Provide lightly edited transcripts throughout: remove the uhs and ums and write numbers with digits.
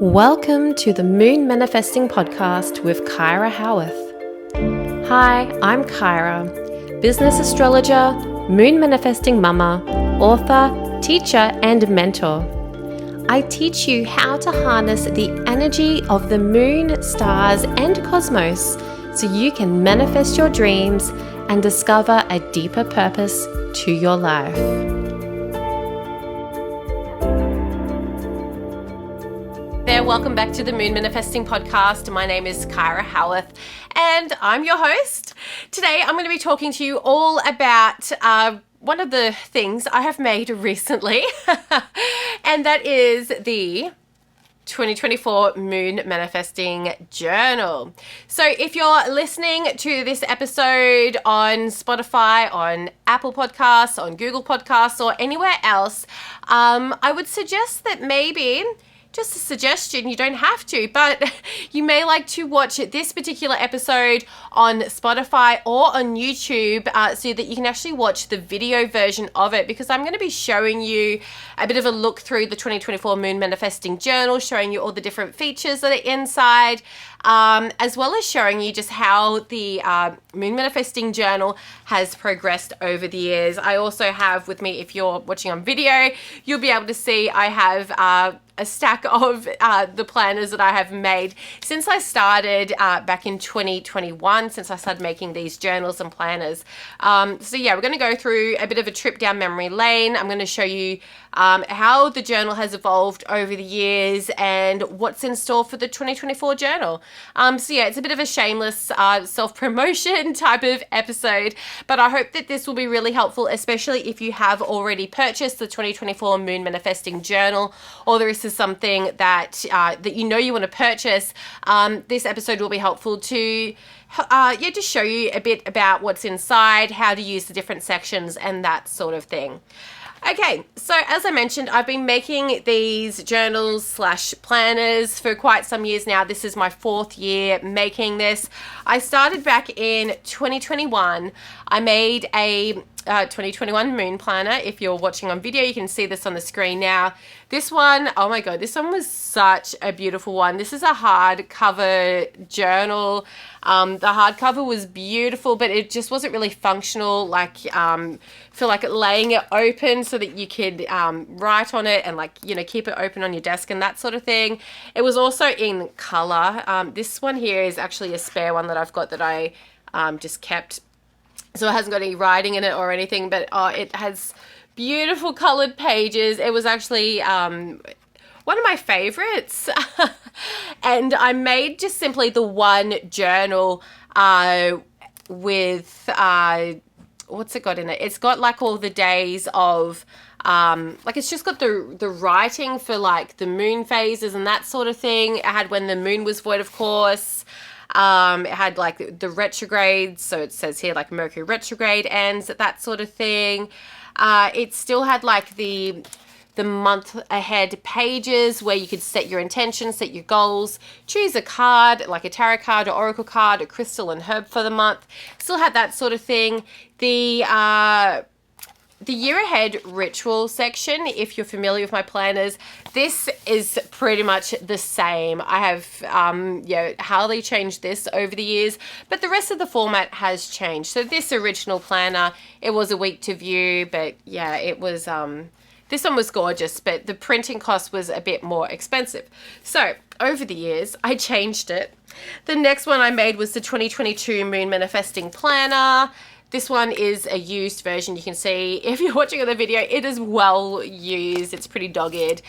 Welcome to the Moon Manifesting Podcast with Kyra Howearth. Hi, I'm Kyra, business astrologer, moon manifesting mama, author, teacher, and mentor. I teach you how to harness the energy of the moon, stars, and cosmos so you can manifest your dreams and discover a deeper purpose to your life. Welcome back to the Moon Manifesting Podcast. My name is Kyra Howearth and I'm your host. Today I'm going to be talking to you all about one of the things I have made recently and that is the 2024 Moon Manifesting Journal. So if you're listening to this episode on Spotify, on Apple Podcasts, on Google Podcasts, or anywhere else, I would suggest that maybe, just a suggestion, you don't have to, but you may like to watch this particular episode on Spotify or on YouTube so that you can actually watch the video version of it, because I'm going to be showing you a bit of a look through the 2024 Moon Manifesting Journal, showing you all the different features that are inside, as well as showing you just how the Moon Manifesting Journal has progressed over the years. I also have with me, if you're watching on video, you'll be able to see I have a stack of the planners that I have made since I started back in 2021, since I started making these journals and planners. So yeah, we're going to go through a bit of a trip down memory lane. I'm going to show you how the journal has evolved over the years and what's in store for the 2024 journal. So yeah, it's a bit of a shameless self-promotion type of episode, but I hope that this will be really helpful, especially if you have already purchased the 2024 Moon Manifesting Journal, or there is something that that you want to purchase. This episode will be helpful to just show you a bit about what's inside, how to use the different sections, and that sort of thing. Okay, so as I mentioned, I've been making these journals / planners for quite some years now. This is my 4th year making this. I started back in 2021. I made a 2021 moon planner. If you're watching on video, you can see this on the screen now. This one, oh my God, this one was such a beautiful one. This is a hardcover journal. The hardcover was beautiful, but it just wasn't really functional. Like, feel like laying it open so that you could write on it and keep it open on your desk and that sort of thing. It was also in color. This one here is actually a spare one that I've got that I just kept. So it hasn't got any writing in it or anything, but it has beautiful colored pages. It was actually one of my favorites. And I made just simply the one journal with, what's it got in it? It's got like all the days of, it's just got the writing for like the moon phases and that sort of thing. It had when the moon was void, of course. It had like the retrogrades, so it says here like Mercury retrograde ends, that sort of thing. It still had like the month ahead pages where you could set your intentions, set your goals, choose a card, like a tarot card or oracle card, a crystal and herb for the month. Still had that sort of thing. The year ahead ritual section, if you're familiar with my planners, this is pretty much the same. I have hardly changed this over the years, but the rest of the format has changed. So this original planner, it was a week to view, but yeah, it was this one was gorgeous, but the printing cost was a bit more expensive. So over the years, I changed it. The next one I made was the 2022 Moon Manifesting Planner. This one is a used version. You can see if you're watching on the video, it is well used. It's pretty dogged.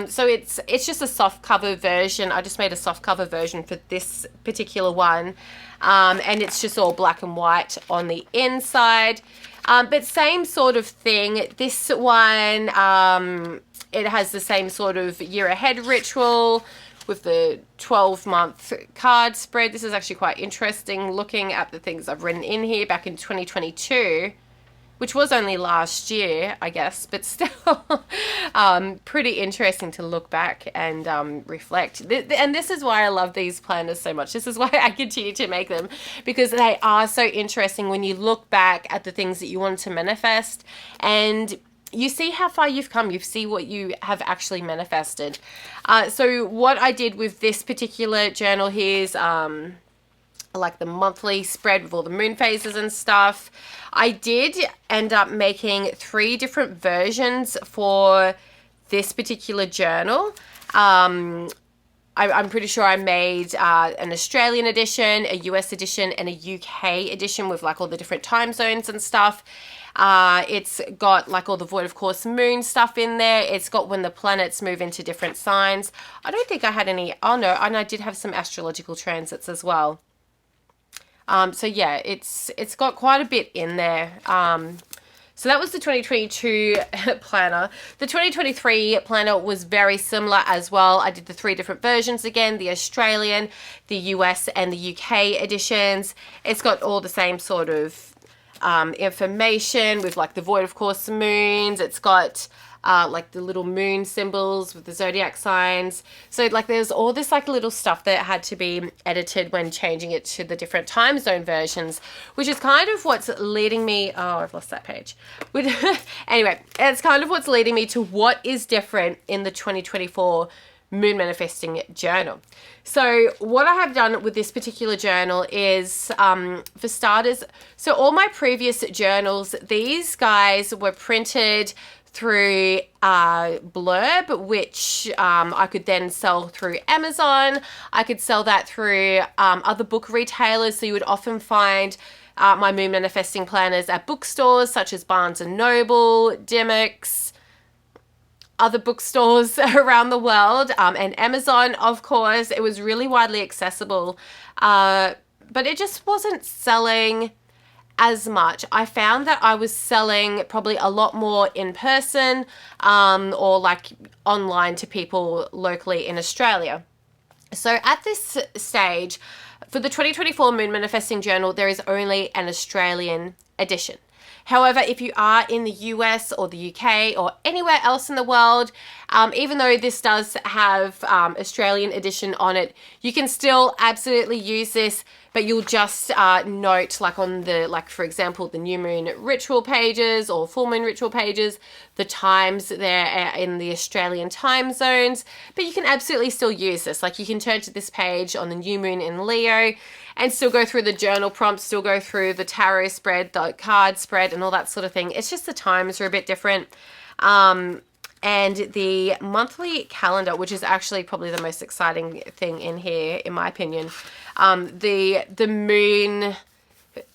So it's just a soft cover version. I just made a soft cover version for this particular one. And it's just all black and white on the inside. But same sort of thing. This one, it has the same sort of year ahead ritual with the 12-month card spread. This is actually quite interesting looking at the things I've written in here back in 2022, which was only last year, I guess, but still pretty interesting to look back and reflect. And this is why I love these planners so much. This is why I continue to make them, because they are so interesting when you look back at the things that you want to manifest. And you see how far you've come. You see what you have actually manifested. So what I did with this particular journal here is like the monthly spread with all the moon phases and stuff. I did end up making 3 different versions for this particular journal. I'm pretty sure I made an Australian edition, a US edition, and a UK edition with like all the different time zones and stuff. It's got like all the void of course moon stuff in there. It's got when the planets move into different signs. I don't think I had any, oh no, and I did have some astrological transits as well. So yeah, it's got quite a bit in there. So that was the 2022 planner. The 2023 planner was very similar as well. I did the 3 different versions again, the Australian, the US, and the UK editions. It's got all the same sort of information with like the void of course moons. It's got like the little moon symbols with the zodiac signs. So like there's all this like little stuff that had to be edited when changing it to the different time zone versions, which is kind of what's leading me, oh, I've lost that page. Anyway, it's kind of what's leading me to what is different in the 2024 moon manifesting journal. So what I have done with this particular journal is, for starters, so all my previous journals, these guys were printed through Blurb, which I could then sell through Amazon. I could sell that through other book retailers. So you would often find my moon manifesting planners at bookstores such as Barnes and Noble, Dimmicks, other bookstores around the world, and Amazon, of course. It was really widely accessible, but it just wasn't selling as much. I found that I was selling probably a lot more in person or like online to people locally in Australia. So at this stage, for the 2024 Moon Manifesting Journal, there is only an Australian edition. However, if you are in the US or the UK or anywhere else in the world, even though this does have Australian edition on it, you can still absolutely use this, but you'll just note like on the, like for example, the new moon ritual pages or full moon ritual pages, the times there in the Australian time zones, but you can absolutely still use this. Like you can turn to this page on the new moon in Leo and still go through the journal prompts, still go through the tarot spread, the card spread, and all that sort of thing. It's just the times are a bit different. And the monthly calendar, which is actually probably the most exciting thing in here, in my opinion, the moon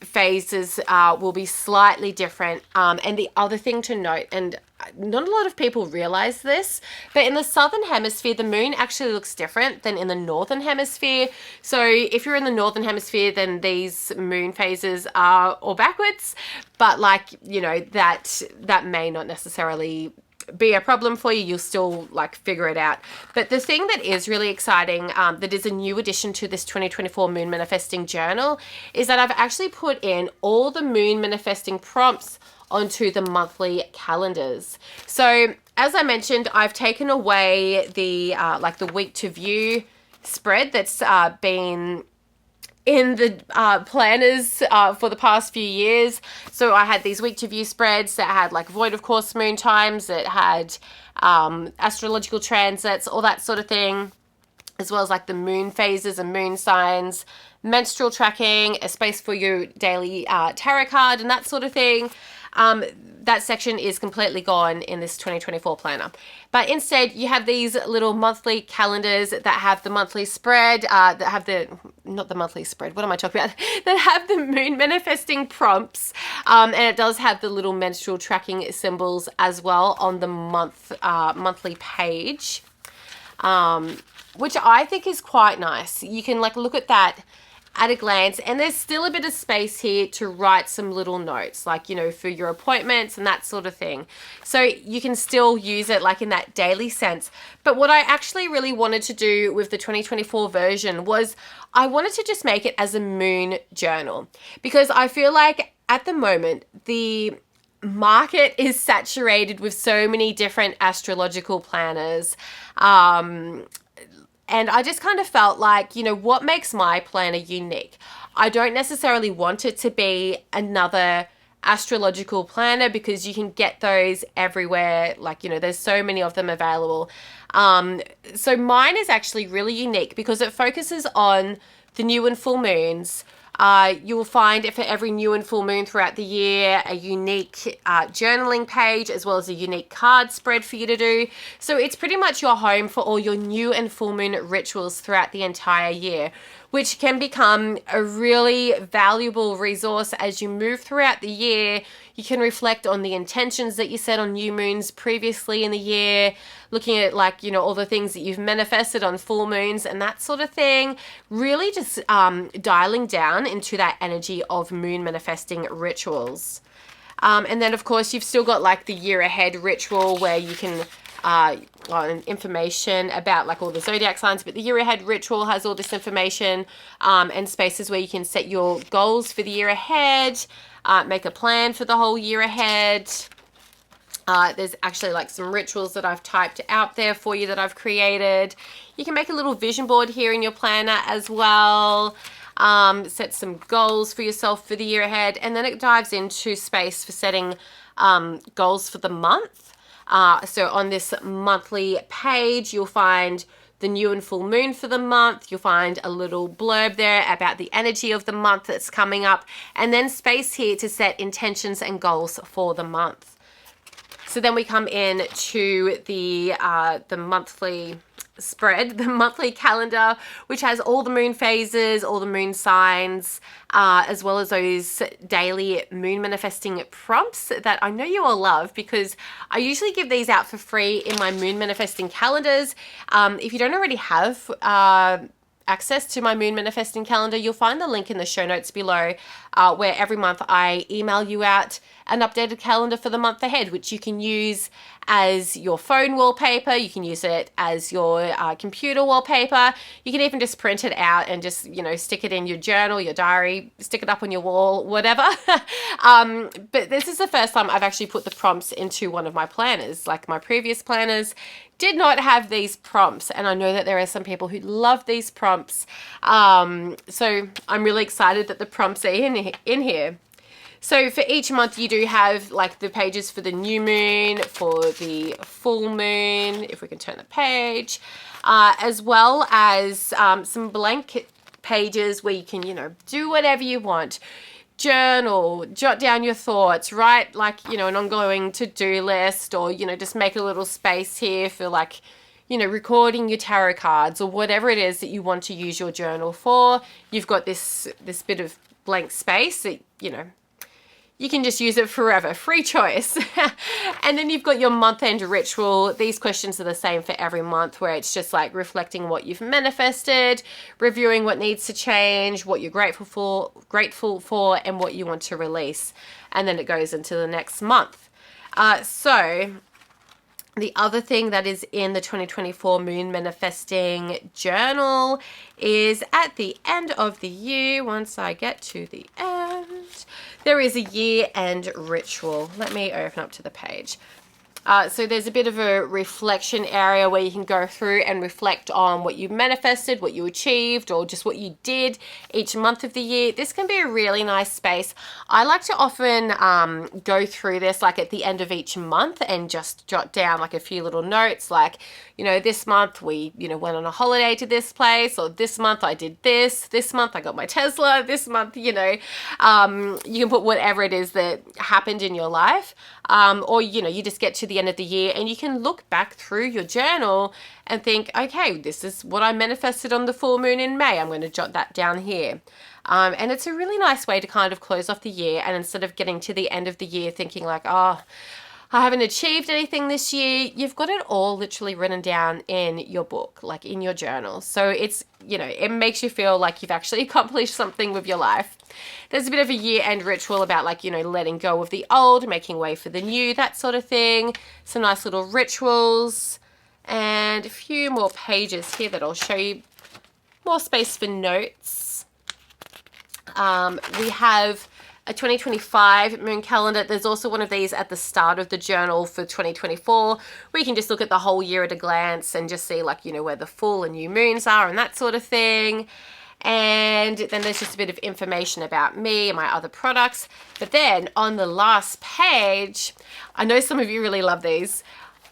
phases will be slightly different. And the other thing to note, and not a lot of people realize this, but in the southern hemisphere, the moon actually looks different than in the northern hemisphere. So if you're in the northern hemisphere, then these moon phases are all backwards, but like, you know, that may not necessarily be a problem for you. You'll still like figure it out. But the thing that is really exciting, that is a new addition to this 2024 Moon Manifesting Journal, is that I've actually put in all the moon manifesting prompts onto the monthly calendars. So as I mentioned, I've taken away the like the week to view spread that's been in the planners for the past few years. So I had these week to view spreads that had like void of course moon times, that had astrological transits, all that sort of thing, as well as like the moon phases and moon signs, menstrual tracking, a space for your daily tarot card and that sort of thing. That section is completely gone in this 2024 planner. But instead, you have these little monthly calendars that have the monthly spread, that have the, not the monthly spread, what am I talking about? That have the moon manifesting prompts. And it does have the little menstrual tracking symbols as well on the monthly page, which I think is quite nice. You can like look at that at a glance, and there's still a bit of space here to write some little notes, like, you know, for your appointments and that sort of thing. So you can still use it like in that daily sense. But what I actually really wanted to do with the 2024 version was I wanted to just make it as a moon journal, because I feel like at the moment the market is saturated with so many different astrological planners. And I just kind of felt like, you know, what makes my planner unique? I don't necessarily want it to be another astrological planner because you can get those everywhere. Like, there's so many of them available. So mine is actually really unique because it focuses on the new and full moons. You'll find for every new and full moon throughout the year a unique journaling page as well as a unique card spread for you to do. So it's pretty much your home for all your new and full moon rituals throughout the entire year, which can become a really valuable resource as you move throughout the year. You can reflect on the intentions that you set on new moons previously in the year, looking at all the things that you've manifested on full moons and that sort of thing. Really just dialing down into that energy of moon manifesting rituals. And then, of course, you've still got the year ahead ritual where you can information about all the zodiac signs, but the year ahead ritual has all this information and spaces where you can set your goals for the year ahead, make a plan for the whole year ahead. There's actually some rituals that I've typed out there for you that I've created. You can make a little vision board here in your planner as well. Set some goals for yourself for the year ahead, and then it dives into space for setting goals for the month. So on this monthly page, you'll find the new and full moon for the month. You'll find a little blurb there about the energy of the month that's coming up, and then space here to set intentions and goals for the month. So then we come in to the monthly spread, the monthly calendar, which has all the moon phases, all the moon signs, as well as those daily moon manifesting prompts that I know you all love, because I usually give these out for free in my moon manifesting calendars. If you don't already have access to my moon manifesting calendar, you'll find the link in the show notes below, where every month I email you out an updated calendar for the month ahead, which you can use as your phone wallpaper. You can use it as your computer wallpaper. You can even just print it out and just, stick it in your journal, your diary, stick it up on your wall, whatever. But this is the first time I've actually put the prompts into one of my planners. My previous planners did not have these prompts, and I know that there are some people who love these prompts. So I'm really excited that the prompts are in here. So for each month you do have the pages for the new moon, for the full moon, if we can turn the page, as well as some blank pages where you can, do whatever you want. Journal, jot down your thoughts, write an ongoing to-do list, or, just make a little space here for recording your tarot cards or whatever it is that you want to use your journal for. You've got this bit of blank space that, you can just use it forever, free choice. And then you've got your month-end ritual. These questions are the same for every month, where it's just reflecting what you've manifested, reviewing what needs to change, what you're grateful for, and what you want to release. And then it goes into the next month. So the other thing that is in the 2024 Moon Manifesting Journal is at the end of the year, once I get to the end, there is a year-end ritual. Let me open up to the page. So there's a bit of a reflection area where you can go through and reflect on what you manifested, what you achieved, or just what you did each month of the year. This can be a really nice space. I like to often go through this at the end of each month and just jot down a few little notes, this month we went on a holiday to this place, or this month I did this month I got my Tesla, this month you can put whatever it is that happened in your life, or you just get to the end of the year and you can look back through your journal and think, okay, this is what I manifested on the full moon in May. I'm going to jot that down here. And it's a really nice way to kind of close off the year, and instead of getting to the end of the year thinking oh, I haven't achieved anything this year, you've got it all literally written down in your book, in your journal. So it's, it makes you feel like you've actually accomplished something with your life. There's a bit of a year-end ritual about letting go of the old, making way for the new, that sort of thing. Some nice little rituals and a few more pages here that I'll show you. More space for notes. We have a 2025 moon calendar. There's also one of these at the start of the journal for 2024, where you can just look at the whole year at a glance and just see where the full and new moons are and that sort of thing. And then there's just a bit of information about me and my other products. But then on the last page, I know some of you really love these.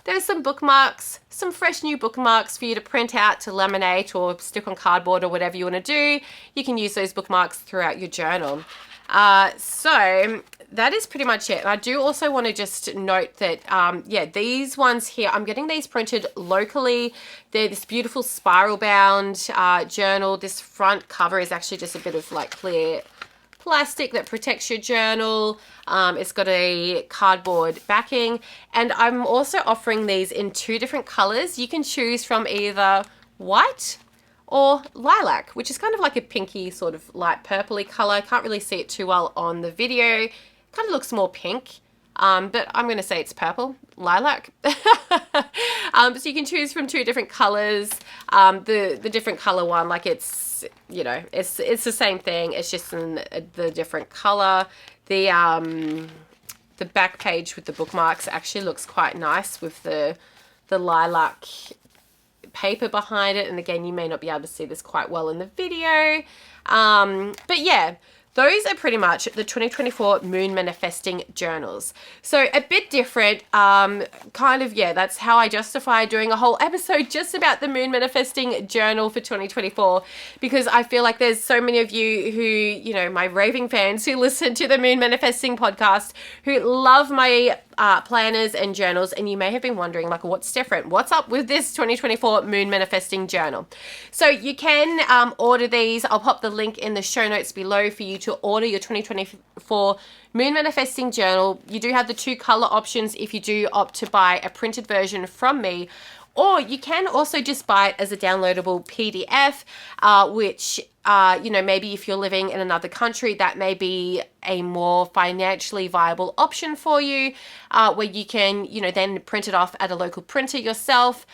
There's some bookmarks, some fresh new bookmarks for you to print out, to laminate or stick on cardboard or whatever you want to do. You can use those bookmarks throughout your journal. So that is pretty much it. And I do also want to just note that, these ones here, I'm getting these printed locally. They're this beautiful spiral bound journal. This front cover is actually just a bit of like clear plastic that protects your journal. It's got a cardboard backing, and I'm also offering these in 2 different colors. You can choose from either white or lilac, which is kind of like a pinky sort of light purpley color. I can't really see it too well on the video. Kind of looks more pink, but I'm going to say it's purple, lilac. So you can choose from 2 different colors. The different color one, like it's, you know, it's the same thing. It's just in the different color. The back page with the bookmarks actually looks quite nice with the lilac paper behind it. And again, you may not be able to see this quite well in the video. But yeah, those are pretty much the 2024 Moon Manifesting Journals. So a bit different, that's how I justify doing a whole episode just about the Moon Manifesting Journal for 2024, because I feel like there's so many of you who, you know, my raving fans who listen to the Moon Manifesting podcast, who love my planners and journals, and you may have been wondering, like, what's different? What's up with this 2024 Moon Manifesting Journal? So you can order these. I'll pop the link in the show notes below for you to order your 2024 Moon Manifesting Journal. You do have the 2 color options if you do opt to buy a printed version from me, or you can also just buy it as a downloadable PDF, which, maybe if you're living in another country, that may be a more financially viable option for you, where you can, then print it off at a local printer yourself.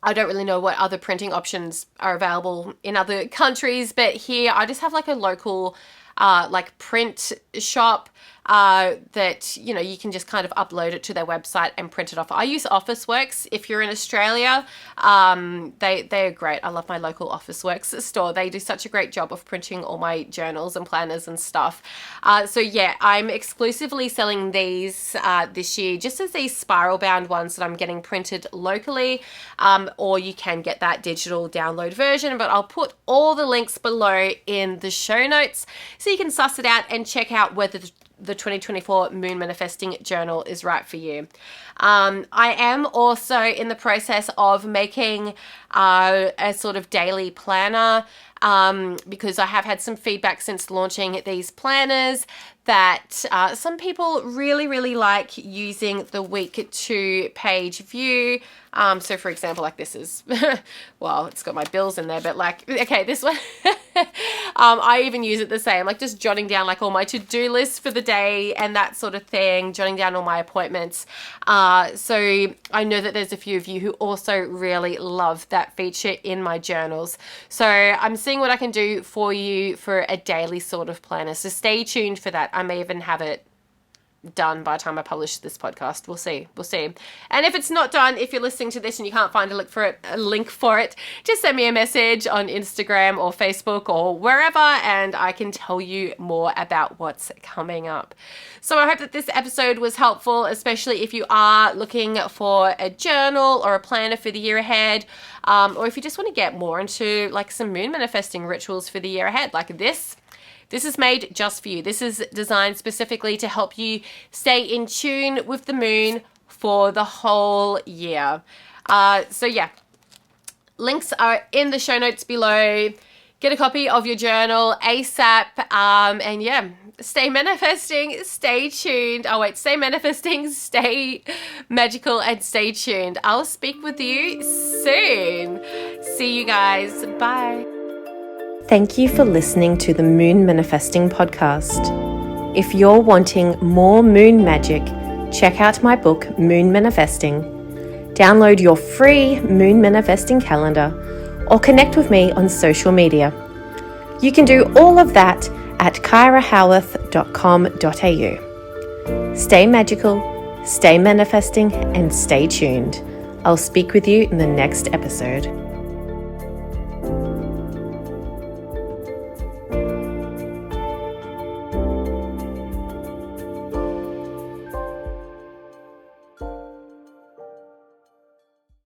I don't really know what other printing options are available in other countries, but here I just have like a local print shop that, you can just kind of upload it to their website and print it off. I use Officeworks. If you're in Australia, they're great. I love my local Officeworks store. They do such a great job of printing all my journals and planners and stuff. So yeah, I'm exclusively selling these this year, just as these spiral bound ones that I'm getting printed locally, or you can get that digital download version, but I'll put all the links below in the show notes so you can suss it out and check out whether the 2024 Moon Manifesting Journal is right for you. I am also in the process of making a sort of daily planner, because I have had some feedback since launching these planners that some people really, really like using the week 2 page view. So for example, like this is, well, it's got my bills in there, but like, okay, this one, I even use it the same, like just jotting down like all my to-do lists for the day and that sort of thing, jotting down all my appointments. So I know that there's a few of you who also really love that feature in my journals. So I'm seeing what I can do for you for a daily sort of planner. So stay tuned for that. I may even have it done by the time I publish this podcast. We'll see. And if it's not done, if you're listening to this and you can't find a link for it, just send me a message on Instagram or Facebook or wherever, and I can tell you more about what's coming up. So I hope that this episode was helpful, especially if you are looking for a journal or a planner for the year ahead, or if you just want to get more into like some moon manifesting rituals for the year ahead, like this. This is made just for you. This is designed specifically to help you stay in tune with the moon for the whole year. So yeah, links are in the show notes below. Get a copy of your journal ASAP. And yeah, stay manifesting, stay tuned. Stay manifesting, stay magical, and stay tuned. I'll speak with you soon. See you guys. Bye. Thank you for listening to the Moon Manifesting podcast. If you're wanting more moon magic, check out my book, Moon Manifesting. Download your free Moon Manifesting calendar or connect with me on social media. You can do all of that at kyrahowearth.com.au. Stay magical, stay manifesting, and stay tuned. I'll speak with you in the next episode.